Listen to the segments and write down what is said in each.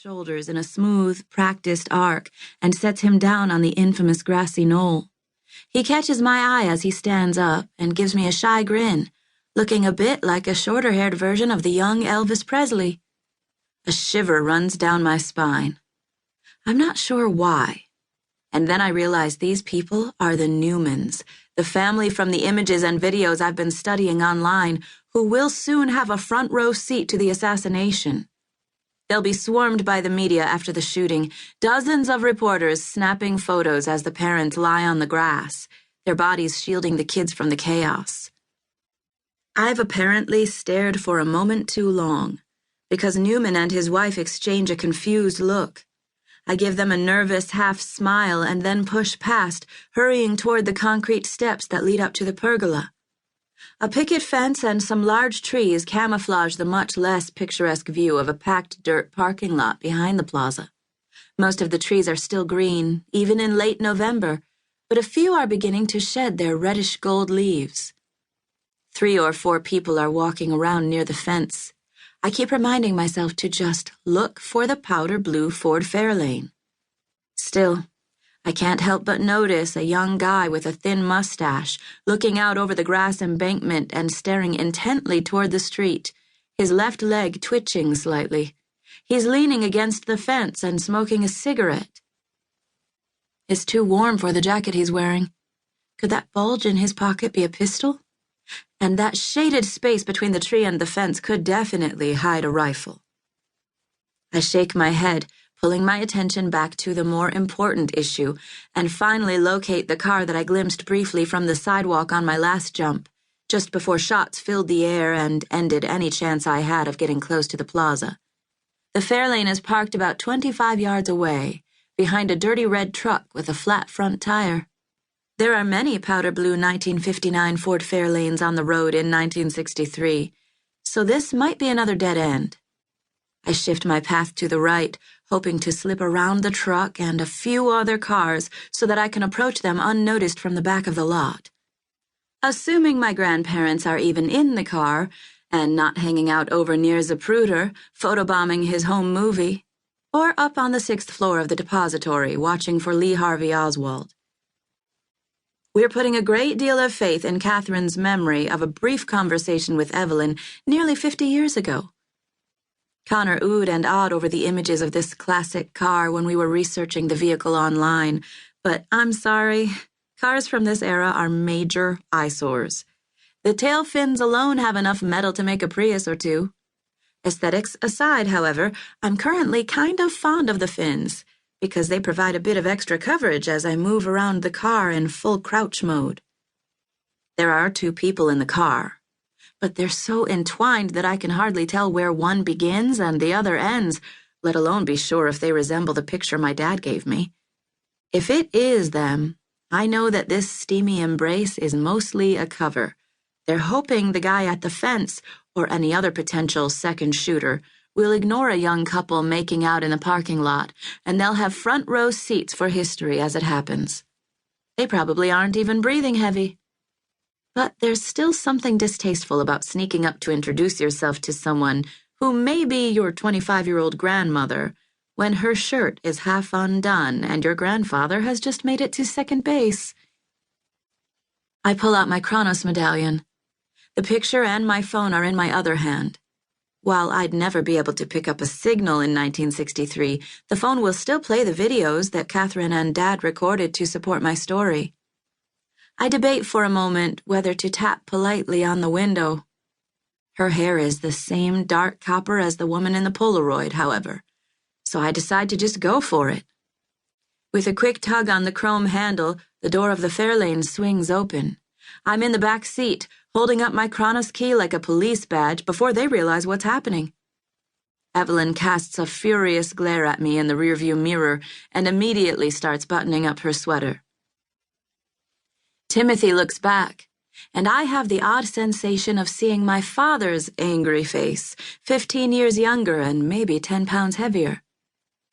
shoulders in a smooth, practiced arc and sets him down on the infamous grassy knoll. He catches my eye as he stands up and gives me a shy grin, looking a bit like a shorter-haired version of the young Elvis Presley. A shiver runs down my spine. I'm not sure why. And then I realize these people are the Newmans, the family from the images and videos I've been studying online, who will soon have a front-row seat to the assassination. They'll be swarmed by the media after the shooting, dozens of reporters snapping photos as the parents lie on the grass, their bodies shielding the kids from the chaos. I've apparently stared for a moment too long, because Newman and his wife exchange a confused look. I give them a nervous half-smile and then push past, hurrying toward the concrete steps that lead up to the pergola. A picket fence and some large trees camouflage the much less picturesque view of a packed dirt parking lot behind the plaza. Most of the trees are still green, even in late November, but a few are beginning to shed their reddish-gold leaves. 3 or 4 people are walking around near the fence. I keep reminding myself to just look for the powder blue Ford Fairlane. Still, I can't help but notice a young guy with a thin mustache looking out over the grass embankment and staring intently toward the street, his left leg twitching slightly. He's leaning against the fence and smoking a cigarette. It's too warm for the jacket he's wearing. Could that bulge in his pocket be a pistol? And that shaded space between the tree and the fence could definitely hide a rifle. I shake my head, pulling my attention back to the more important issue, and finally locate the car that I glimpsed briefly from the sidewalk on my last jump, just before shots filled the air and ended any chance I had of getting close to the plaza. The Fairlane is parked about 25 yards away, behind a dirty red truck with a flat front tire. There are many powder blue 1959 Ford Fairlanes on the road in 1963, so this might be another dead end. I shift my path to the right, hoping to slip around the truck and a few other cars so that I can approach them unnoticed from the back of the lot. Assuming my grandparents are even in the car and not hanging out over near Zapruder, photobombing his home movie, or up on the 6th floor of the depository watching for Lee Harvey Oswald. We're putting a great deal of faith in Catherine's memory of a brief conversation with Evelyn nearly 50 years ago. Connor oohed and awed over the images of this classic car when we were researching the vehicle online, but I'm sorry, cars from this era are major eyesores. The tail fins alone have enough metal to make a Prius or two. Aesthetics aside, however, I'm currently kind of fond of the fins, because they provide a bit of extra coverage as I move around the car in full crouch mode. There are 2 people in the car, but they're so entwined that I can hardly tell where one begins and the other ends, let alone be sure if they resemble the picture my dad gave me. If it is them, I know that this steamy embrace is mostly a cover. They're hoping the guy at the fence, or any other potential second shooter, will ignore a young couple making out in the parking lot, and they'll have front-row seats for history as it happens. They probably aren't even breathing heavy. But there's still something distasteful about sneaking up to introduce yourself to someone who may be your 25-year-old grandmother when her shirt is half undone and your grandfather has just made it to second base. I pull out my CHRONOS medallion. The picture and my phone are in my other hand. While I'd never be able to pick up a signal in 1963, the phone will still play the videos that Catherine and Dad recorded to support my story. I debate for a moment whether to tap politely on the window. Her hair is the same dark copper as the woman in the Polaroid, however, so I decide to just go for it. With a quick tug on the chrome handle, the door of the Fairlane swings open. I'm in the back seat, holding up my CHRONOS key like a police badge before they realize what's happening. Evelyn casts a furious glare at me in the rearview mirror and immediately starts buttoning up her sweater. Timothy looks back, and I have the odd sensation of seeing my father's angry face, 15 years younger and maybe 10 pounds heavier.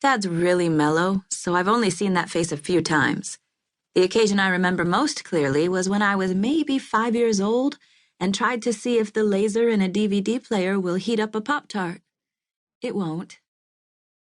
Dad's really mellow, so I've only seen that face a few times. The occasion I remember most clearly was when I was maybe 5 years old and tried to see if the laser in a DVD player will heat up a Pop-Tart. It won't.